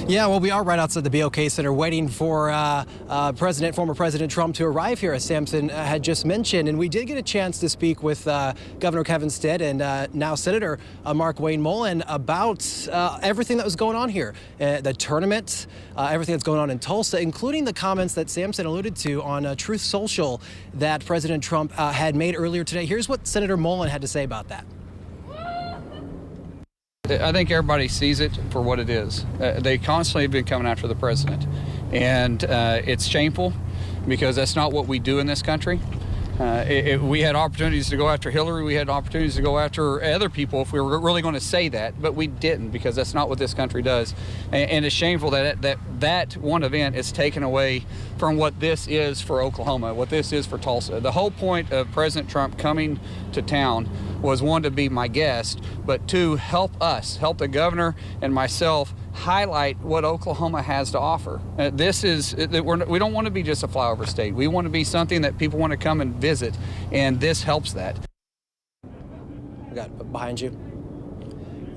Yeah, well, we are right outside the BOK Center waiting for former President Trump to arrive here, as Sampson had just mentioned. And we did get a chance to speak with Governor Kevin Stitt and now Senator Mark Wayne Mullin about everything that was going on here, the tournament, everything that's going on in Tulsa, including the comments that Sampson alluded to on Truth Social that President Trump had made earlier today. Here's what Senator Mullin had to say about that. I think everybody sees it for what it is. They constantly have been coming after the president, and it's shameful because that's not what we do in this country. We had opportunities to go after Hillary. We had opportunities to go after other people if we were really going to say that, but we didn't because that's not what this country does. And it's shameful that that one event is taken away from what this is for Oklahoma, what this is for Tulsa. The whole point of President Trump coming to town was, one, to be my guest, but two, help the governor and myself highlight what Oklahoma has to offer. We don't want to be just a flyover state. We want to be something that people want to come and visit, and this helps that. We got behind you.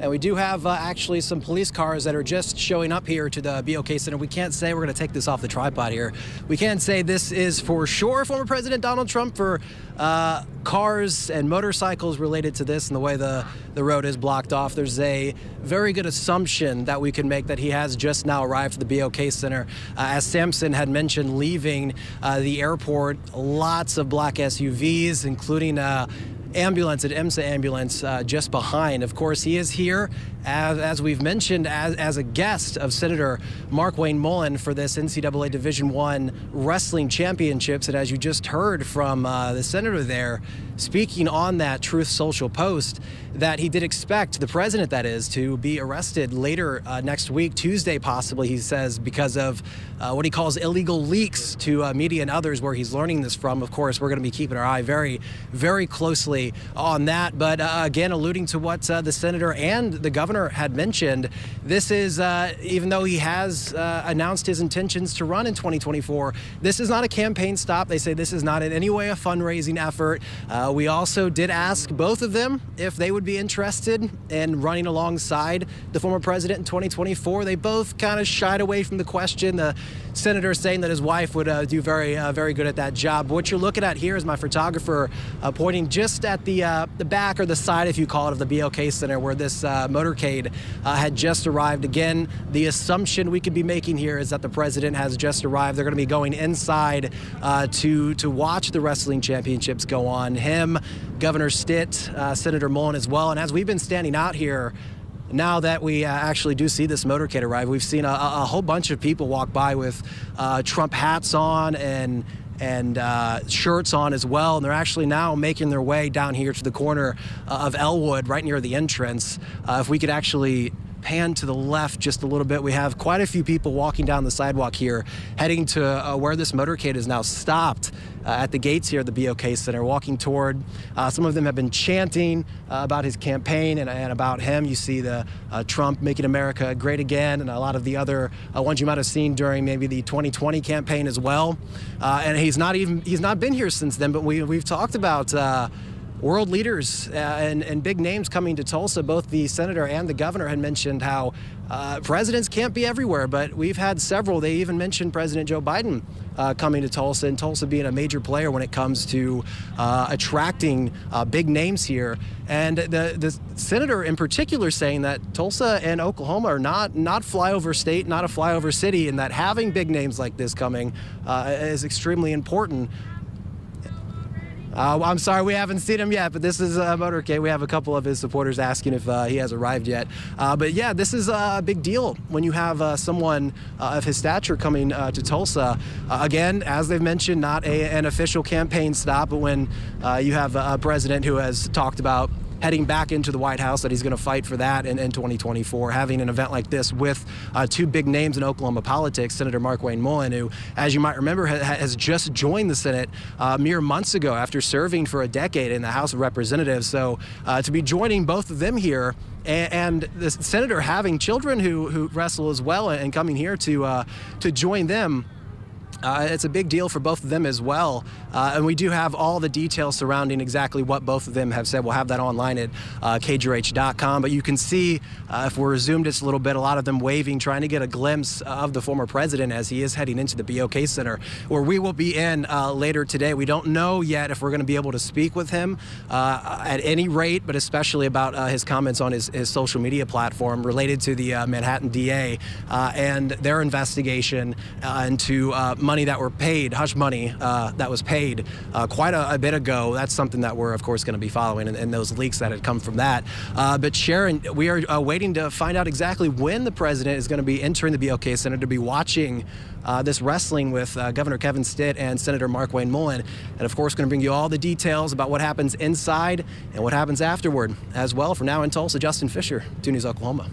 And we do have actually some police cars that are just showing up here to the BOK Center. We can't say, we're going to take this off the tripod here, we can't say this is for sure former President Donald Trump for cars and motorcycles related to this and the way the road is blocked off. There's a very good assumption that we can make that he has just now arrived to the BOK Center. As Sampson had mentioned, leaving the airport, lots of black SUVs, including ambulance, an IMSA ambulance just behind. Of course, he is here, as we've mentioned, as a guest of Senator Mark Wayne Mullin for this NCAA Division I Wrestling Championships. And as you just heard from the senator there, speaking on that Truth Social post, that he did expect the president, that is, to be arrested later next week, Tuesday possibly, he says, because of what he calls illegal leaks to media and others where he's learning this from. Of course, we're going to be keeping our eye very, very closely on that. But again, alluding to what the senator and the governor had mentioned, this is, even though he has announced his intentions to run in 2024, this is not a campaign stop. They say this is not in any way a fundraising effort. We also did ask both of them if they would be interested in running alongside the former president in 2024. They both kind of shied away from the question. The senator saying that his wife would do very good at that job. But what you're looking at here is my photographer pointing just at the back, or the side, if you call it, of the BOK Center, where this motorcade had just arrived. Again, the assumption we could be making here is that the president has just arrived. They're going to be going inside to watch the wrestling championships go on. Him, Governor Stitt, Senator Mullin as well. And as we've been standing out here, now that we actually do see this motorcade arrive, we've seen a whole bunch of people walk by with Trump hats on and shirts on as well. And they're actually now making their way down here to the corner of Elwood, right near the entrance. If we could actually pan to the left just a little bit, we have quite a few people walking down the sidewalk here, heading to where this motorcade is now stopped at the gates here at the BOK Center, walking toward. Some of them have been chanting about his campaign and about him. You see the Trump Making America Great Again, and a lot of the other ones you might have seen during maybe the 2020 campaign as well. And he's not been here since then, but we've talked about world leaders and big names coming to Tulsa. Both the senator and the governor had mentioned how presidents can't be everywhere, but we've had several. They even mentioned President Joe Biden coming to Tulsa, and Tulsa being a major player when it comes to attracting big names here. And the senator in particular saying that Tulsa and Oklahoma are not flyover state, not a flyover city, and that having big names like this coming is extremely important. I'm sorry, we haven't seen him yet, but this is Motorcade. We have a couple of his supporters asking if he has arrived yet. But yeah, this is a big deal when you have someone of his stature coming to Tulsa. Again, as they've mentioned, not an official campaign stop, but when you have a president who has talked about heading back into the White House, that he's going to fight for that in 2024. Having an event like this with two big names in Oklahoma politics, Senator Mark Wayne Mullin, who, as you might remember, has just joined the Senate mere months ago after serving for a decade in the House of Representatives. So to be joining both of them here, and the senator having children who wrestle as well, and coming here to join them, It's a big deal for both of them as well. And we do have all the details surrounding exactly what both of them have said. We'll have that online at KJRH.com. But you can see, if we're zoomed just a little bit, a lot of them waving, trying to get a glimpse of the former president as he is heading into the BOK Center, where we will be in later today. We don't know yet if we're going to be able to speak with him at any rate, but especially about his comments on his social media platform related to the Manhattan DA and their investigation into money that were paid, hush money that was paid quite a bit ago. That's something that we're, of course, going to be following, and those leaks that had come from that. But Sharon, we are waiting to find out exactly when the president is going to be entering the BOK Center to be watching this wrestling with Governor Kevin Stitt and Senator Mark Wayne Mullin. And, of course, going to bring you all the details about what happens inside and what happens afterward as well. For now in Tulsa, Justin Fisher, 2 News Oklahoma.